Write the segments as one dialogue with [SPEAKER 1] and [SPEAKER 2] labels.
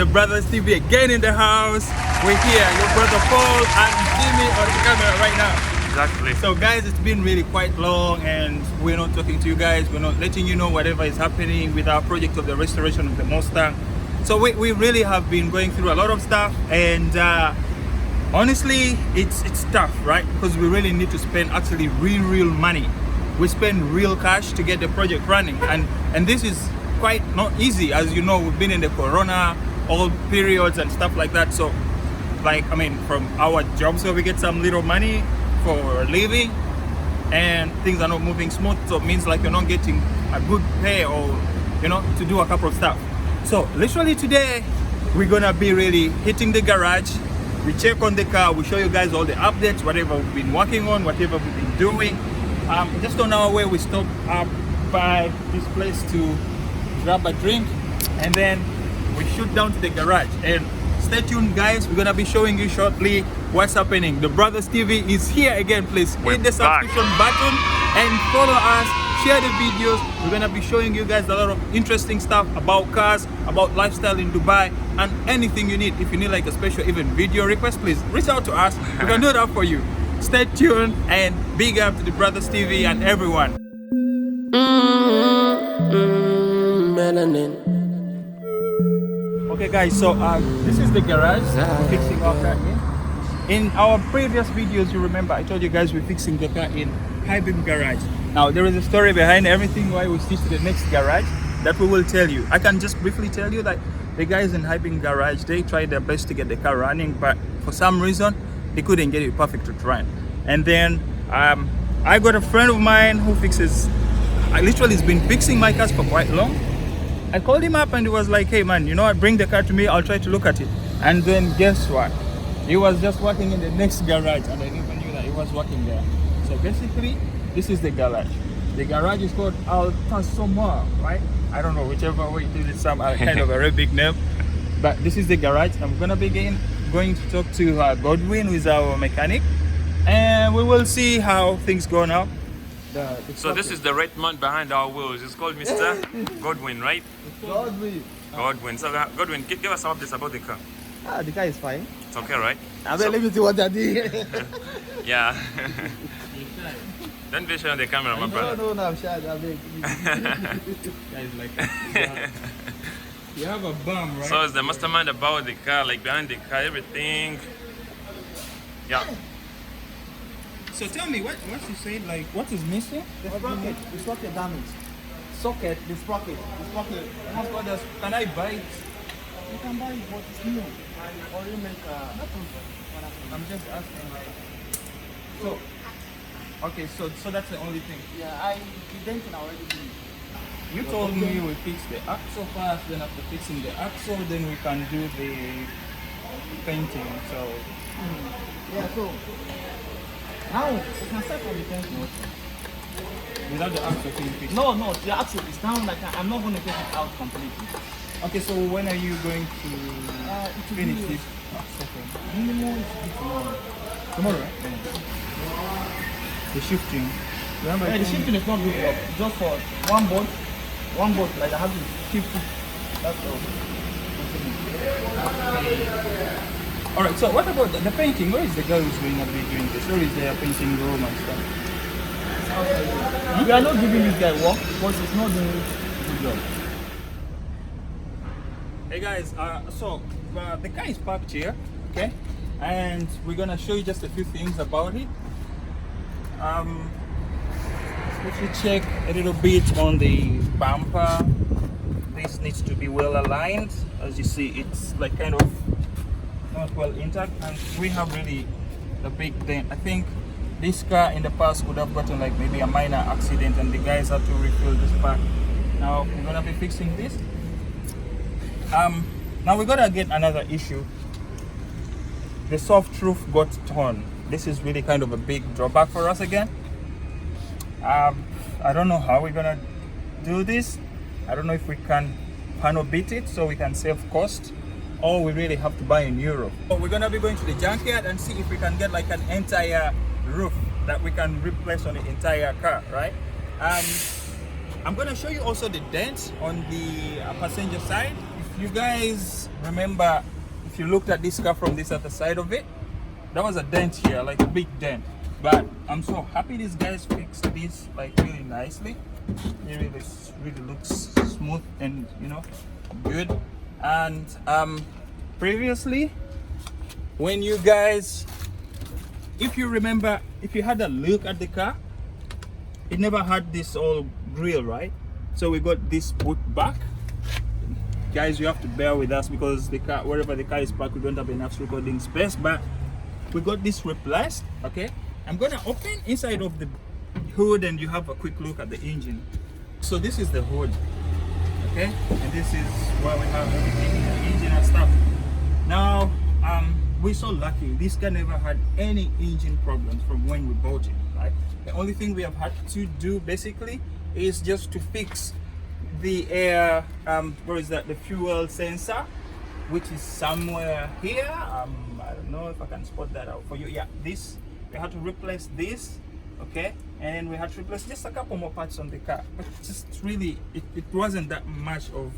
[SPEAKER 1] the brothers TV again in the house. We're here, your brother Paul and Jimmy on the camera right now.
[SPEAKER 2] Exactly.
[SPEAKER 1] So guys, it's been really quite long and we're not talking to you guys. We're not letting you know whatever is happening with our project of the restoration of the Mustang. So we really have been going through a lot of stuff, and honestly, it's tough, right? Because we really need to spend actually real money. We spend real cash to get the project running, and this is quite not easy. As you know, we've been in the corona all periods and stuff like that. So like, I mean, from our jobs where we get some little money for living and things are not moving smooth, so it means like you're not getting a good pay, or you know, to do a couple of stuff. So literally today we're gonna be really hitting the garage. We check on the car, we show you guys all the updates, whatever we've been working on, whatever we've been doing. Just on our way we stop up by this place to grab a drink, and then we shoot down to the garage. And stay tuned guys, we're gonna be showing you shortly what's happening. The Brothers TV is here again. Please hit the subscription button and follow us, share the videos. We're gonna be showing you guys a lot of interesting stuff about cars, about lifestyle in Dubai, and anything you need. If you need like a special even video request, please reach out to us. We can do that for you. Stay tuned and big up to the Brothers TV and everyone. Okay guys, so this is the garage. We're fixing our car in our previous videos. You remember I told you guys we're fixing the car in High Beam garage. Now there is a story behind everything why we switch to the next garage that we will tell you. I can just briefly tell you that the guys in High Beam garage, they tried their best to get the car running, but for some reason they couldn't get it perfect to run. And then I got a friend of mine who fixes, I literally has been fixing my cars for quite long. I called him up and he was like, hey man, you know what, bring the car to me, I'll try to look at it. And then guess what, he was just working in the next garage and I never knew that he was working there. So basically this is the garage. The garage is called Altasoma, right? I don't know, whichever way it is, it's some kind of a very big name. But this is the garage. I'm gonna be going to talk to Godwin, who is our mechanic, and we will see how things go now.
[SPEAKER 2] So this is the red man behind our wheels. It's called Mr. Godwin, right?
[SPEAKER 3] Godwin.
[SPEAKER 2] Godwin. So Godwin, give us some updates about the car.
[SPEAKER 3] The car is fine.
[SPEAKER 2] It's okay, right?
[SPEAKER 3] Let me see what I did.
[SPEAKER 2] Yeah. Don't be shy on the camera, my brother.
[SPEAKER 3] No, I'm shy.
[SPEAKER 1] Guys, like, you have a bum, right?
[SPEAKER 2] So it's the mastermind about the car, like behind the car, everything. Yeah.
[SPEAKER 1] So tell me, what you said, like, what is missing?
[SPEAKER 3] The sprocket damaged.
[SPEAKER 1] Socket.
[SPEAKER 3] The sprocket.
[SPEAKER 1] Oh my God, can I buy it?
[SPEAKER 3] You can buy it, but it's new. Or you make
[SPEAKER 1] I'm just asking, like, so, okay, so that's the only thing.
[SPEAKER 3] Yeah, the denting already did.
[SPEAKER 1] You told me we fix the axle first, then after fixing the axle, then we can do the painting, so.
[SPEAKER 3] Yeah, so now we can start from the painting.
[SPEAKER 1] Without the axle being fixed?
[SPEAKER 3] No, the axle is down. Like I'm not going to take it out completely.
[SPEAKER 1] Okay, so when are you going to finish this?
[SPEAKER 3] Minimum is tomorrow.
[SPEAKER 1] Tomorrow, right? Yeah. The shifting. Remember,
[SPEAKER 3] the shifting is not good work. Just for one bolt, like I have to shift it. That's all.
[SPEAKER 1] Alright, so what about the painting? Where is the girl who's going to be doing this? Where is the painting room and stuff?
[SPEAKER 3] We are not giving this guy work because he's not doing a good job.
[SPEAKER 1] Hey guys, so the car is parked here, okay? And we're gonna show you just a few things about it. If you check a little bit on the bumper, this needs to be well aligned. As you see, it's like kind of not well intact, and we have really a big dent. I think this car in the past would have gotten like maybe a minor accident and the guys had to refill this part. Now we're gonna be fixing this. Now we're gonna get another issue. The soft roof got torn. This is really kind of a big drawback for us again. I don't know how we're gonna do this. I don't know if we can panel beat it so we can save cost, or we really have to buy a new roof. So we're gonna be going to the junkyard and see if we can get like an entire roof that we can replace on the entire car, right? I'm gonna show you also the dents on the passenger side. If you guys remember, if you looked at this car from this other side of it, there was a dent here, like a big dent. But I'm so happy these guys fixed this like really nicely. It really looks smooth and, you know, good. And previously, when you guys, if you remember, if you had a look at the car, it never had this all grill, right? So we got this put back. Guys, you have to bear with us because the car, wherever the car is parked, we don't have enough recording space, but we got this replaced. Okay, I'm gonna open inside of the hood and you have a quick look at the engine. So this is the hood, okay, and this is where we have everything, the engine and stuff. Now we're so lucky, this car never had any engine problems from when we bought it, right? The only thing we have had to do basically is just to fix the air, where is that, the fuel sensor, which is somewhere here. I don't know if I can spot that out for you. Yeah, this, we had to replace this, okay, and then we had to replace just a couple more parts on the car, but just really it wasn't that much of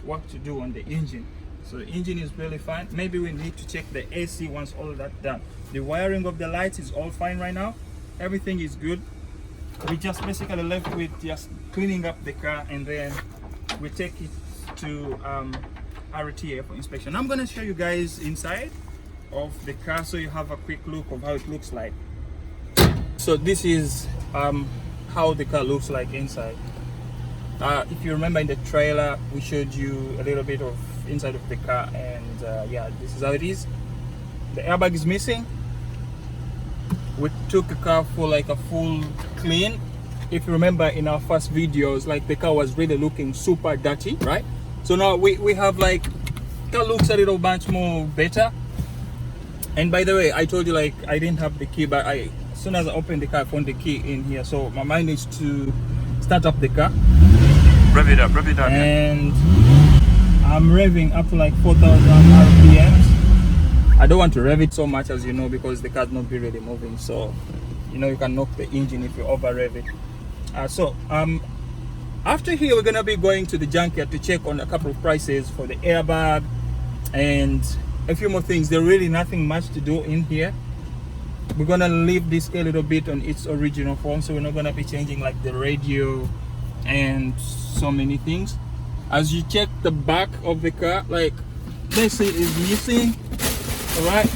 [SPEAKER 1] work to do on the engine. So the engine is really fine. Maybe we need to check the AC once all that done. The wiring of the lights is all fine right now, everything is good. We just basically left with just cleaning up the car, and then we take it to RTA for inspection. I'm gonna show you guys inside of the car so you have a quick look of how it looks like. So this is how the car looks like inside. If you remember in the trailer, we showed you a little bit of inside of the car, and yeah, this is how it is. The airbag is missing. We took the car for like a full clean. If you remember in our first videos, like the car was really looking super dirty, right? So now we have like, car looks a little bunch more better. And by the way, I told you like I didn't have the key, but as soon as I opened the car, I found the key in here. So my mind is to start up the car.
[SPEAKER 2] Rev it up,
[SPEAKER 1] and I'm revving up to like 4,000 RPMs. I don't want to rev it so much, as you know, because the car's not really moving. So, you know, you can knock the engine if you over rev it. After here, we're gonna be going to the junkyard to check on a couple of prices for the airbag and a few more things. There's really nothing much to do in here. We're gonna leave this a little bit on its original form, so we're not gonna be changing like the radio and so many things. As you check the back of the car, like this is missing. All right,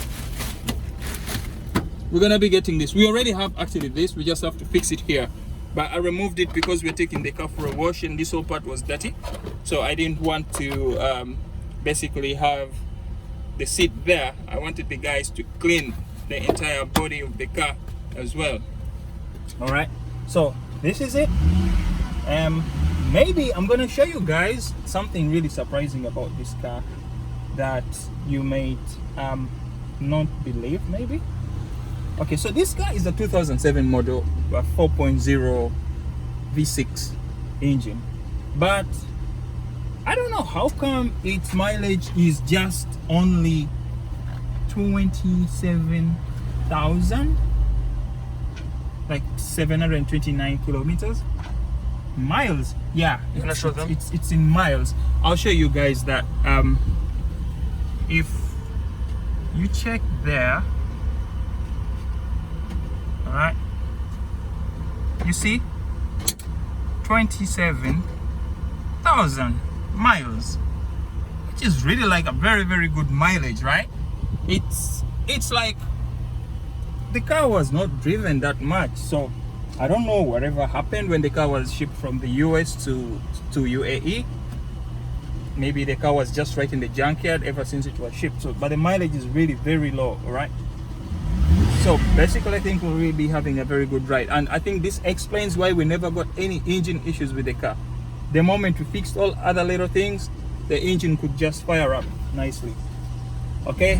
[SPEAKER 1] we're gonna be getting this. We already have actually this, we just have to fix it here, but I removed it because we're taking the car for a wash and this whole part was dirty, so I didn't want to basically have the seat there. I wanted the guys to clean the entire body of the car as well. All right, so this is it. Maybe I'm gonna show you guys something really surprising about this car that you may not believe, maybe. Okay, so this car is a 2007 model, a 4.0 V6 engine, but I don't know how come its mileage is just only 27,000, like 729 kilometers. Miles, yeah, it's in miles. I'll show you guys that. If you check there, all right, you see 27,000 miles, which is really like a very good mileage, right? It's like the car was not driven that much, so I don't know whatever happened when the car was shipped from the US to UAE. Maybe the car was just right in the junkyard ever since it was shipped. So, but the mileage is really very low, all right? So basically, I think we'll really be having a very good ride, and I think this explains why we never got any engine issues with the car. The moment we fixed all other little things, the engine could just fire up nicely. Okay.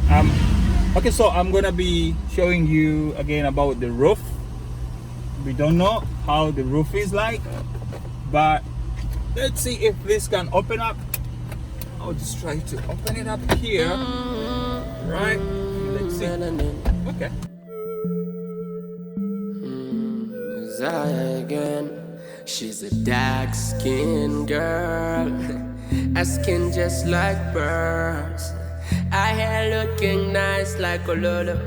[SPEAKER 1] Okay. So I'm gonna be showing you again about the roof. We don't know how the roof is like, but let's see if this can open up. I'll just try to open it up here, right? Let's see. Okay.
[SPEAKER 4] Again, she's a dark-skinned girl, Her skin just like pearls. Her hair looking nice like a lolo.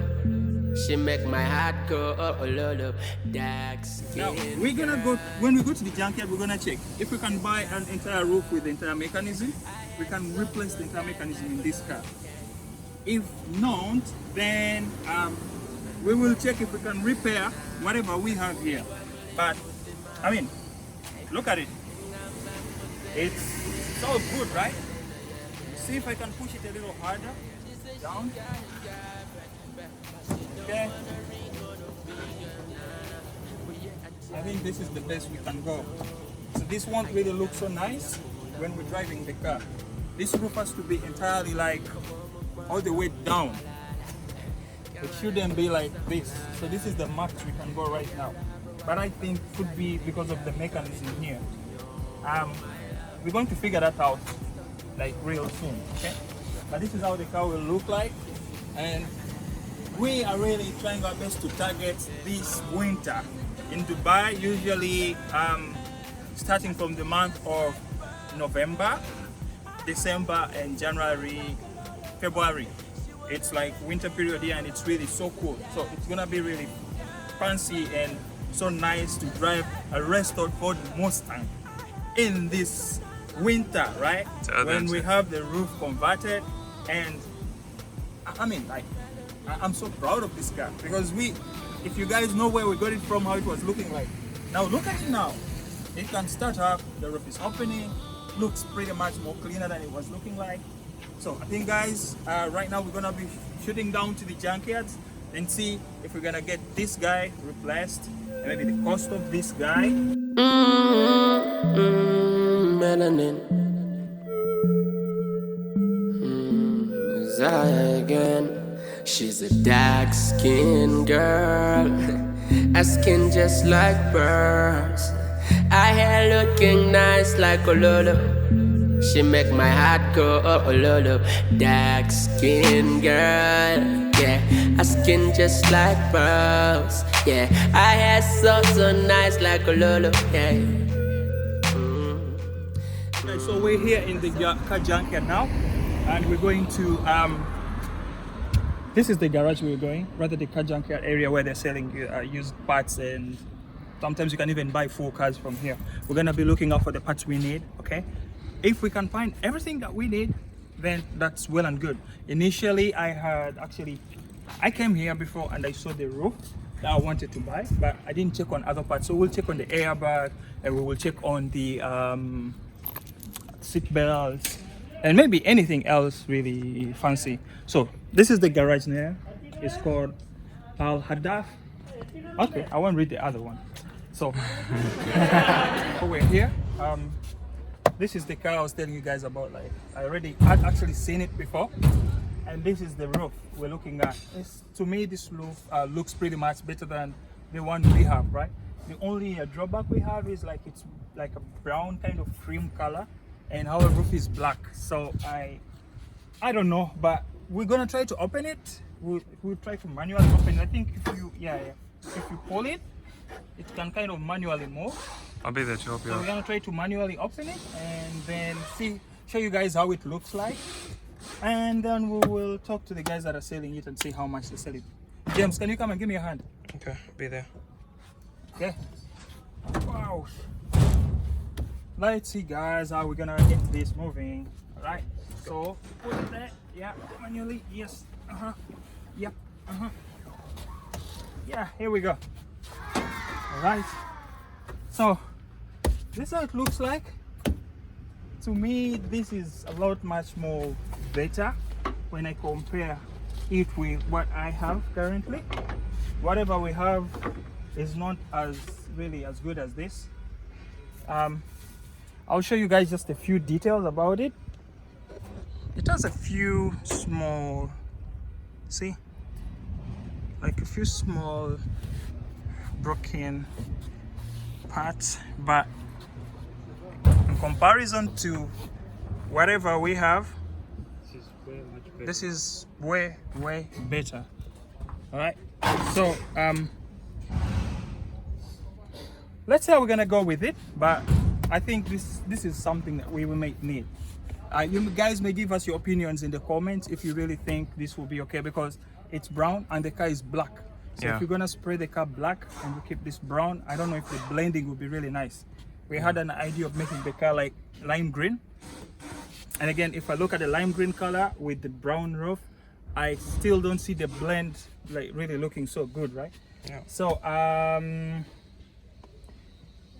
[SPEAKER 4] She make my heart go oh lolo. Dark skin.
[SPEAKER 1] Now we're gonna go, when we go to the junkyard, we're gonna check if we can buy an entire roof with the entire mechanism. We can replace the entire mechanism in this car. If not, then we will check if we can repair whatever we have here. But I mean, look at it. It's all good, right? See if I can push it a little harder down. Okay. I think this is the best we can go. So this won't really look so nice when we're driving the car. This roof has to be entirely like all the way down. It shouldn't be like this. So this is the max we can go right now. But I think it could be because of the mechanism here. We're going to figure that out like real soon, okay? But this is how the car will look like, and we are really trying our best to target this winter. In Dubai, usually starting from the month of November, December and January, February, it's like winter period here and it's really so cool. So it's gonna be really fancy and so nice to drive a restored Ford Mustang in this winter, right? When we have the roof converted. And I mean, like, I'm so proud of this car because if you guys know where we got it from, how it was looking like, now look at it now. It can start up, the roof is opening, looks pretty much more cleaner than it was looking like. So I think guys, right now we're gonna be shooting down to the junkyards and see if we're gonna get this guy replaced and maybe the cost of this guy.
[SPEAKER 4] Melanin. Zaya again. She's a dark skinned girl. Her skin just like pearls. Her hair looking nice like a lolo. She make my heart go oh lolo. Dark skinned girl, yeah. Her skin just like pearls, yeah. Her hair so nice like a lolo, yeah.
[SPEAKER 1] Okay, so we're here in the car junkyard now, and we're going to this is the garage we're going, rather the car junkyard area where they're selling used parts, and sometimes you can even buy full cars from here. We're gonna be looking out for the parts we need, okay? If we can find everything that we need, then that's well and good. Initially, I came here before and I saw the roof that I wanted to buy, but I didn't check on other parts. So we'll check on the airbag, and we will check on the seat belts, and maybe anything else really fancy. So this is the garage there. It's called Al Hadaf. Okay, I won't read the other one. So we're here. This is the car I was telling you guys about. Like, I'd actually seen it before, and this is the roof we're looking at. To me, this roof looks pretty much better than the one we have, right? The only drawback we have is like it's like a brown kind of cream color, and our roof is black. So I don't know, but we're gonna try to open it. We'll try to manually open it. I think if you pull it, it can kind of manually move.
[SPEAKER 2] I'll be there to help you
[SPEAKER 1] So
[SPEAKER 2] out.
[SPEAKER 1] we're gonna try to manually open it and then show you guys how it looks like, and then we will talk to the guys that are selling it and see how much they sell it. James, can you come and give me a hand?
[SPEAKER 2] Okay, be there.
[SPEAKER 1] Okay. Wow. Let's see, guys, how we're gonna get this moving. All right. So put it there. Yeah, manually. Yes. Yep. Yeah. Here we go. All right. So this is how it looks like. To me, this is a lot much more better when I compare it with what I have currently. Whatever we have is not really as good as this. I'll show you guys just a few details about it. It has a few small, see, like a few small broken parts, but in comparison to whatever we have, this is way better. All right, so let's say we're gonna go with it, but I think this is something that we may need. You guys may give us your opinions in the comments if you really think this will be okay, because it's brown and the car is black. So if you're gonna spray the car black and you keep this brown, I don't know if the blending will be really nice. We had an idea of making the car like lime green. And again, if I look at the lime green color with the brown roof, I still don't see the blend like really looking so good, right?
[SPEAKER 2] Yeah.
[SPEAKER 1] So I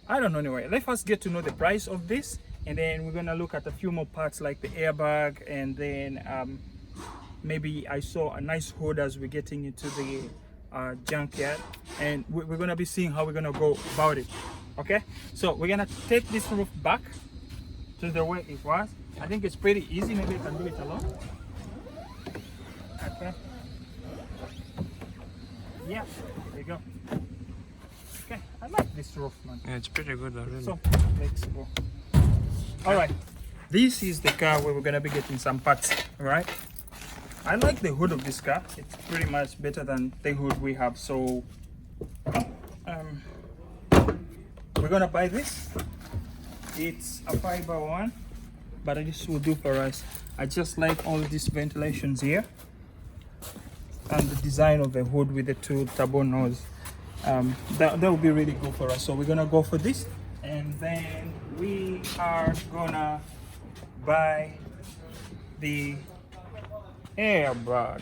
[SPEAKER 1] don't know. Anyway, let us get to know the price of this, and then we're gonna look at a few more parts like the airbag, and then maybe I saw a nice hood as we're getting into the junkyard, and we're gonna be seeing how we're gonna go about it. Okay, so we're gonna take this roof back to the way it was. I think it's pretty easy. Maybe I can do it alone. Okay. Yeah, there you go. Okay, I like this roof, man.
[SPEAKER 2] Yeah, it's pretty good already.
[SPEAKER 1] So flexible. All right, this is the car where we're gonna be getting some parts. All right. I like the hood of this car. It's pretty much better than the hood we have. So we're gonna buy this. It's a 5x1, but this will do for us. I just like all these ventilations here and the design of the hood with the two turbo nose. That will be really good for us. So we're gonna go for this, and then we are gonna buy the airbag.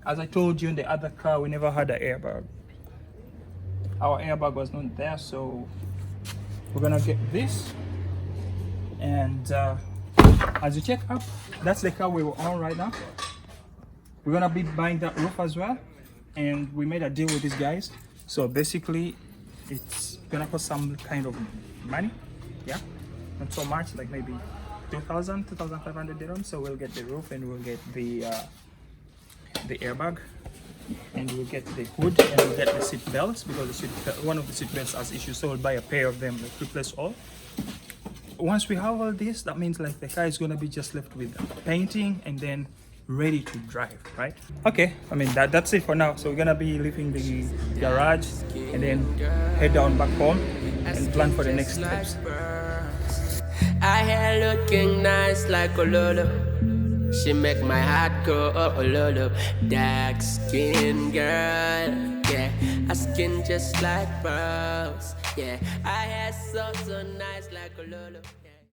[SPEAKER 1] As I told you in the other car, we never had an airbag. Our airbag was not there, so we're gonna get this. And as you check up, that's the car we were on right now. We're gonna be buying that roof as well, and we made a deal with these guys. So basically it's gonna cost some kind of money, yeah, not so much, like maybe 2,500 dirhams. So we'll get the roof, and we'll get the airbag, and we'll get the hood, and we'll get the seat belts, because one of the seat belts has issues, so we'll buy a pair of them, like replace all. Once we have all this, that means like the car is gonna be just left with painting and then ready to drive, right? Okay, I mean that's it for now. So we're gonna be leaving the garage and then head down back home and plan for the next steps.
[SPEAKER 4] I hair looking nice like a lolo. She make my heart go oh lolo. Dark skin girl, yeah. Her skin just like pearls, yeah. I hair so nice like a lolo. Yeah.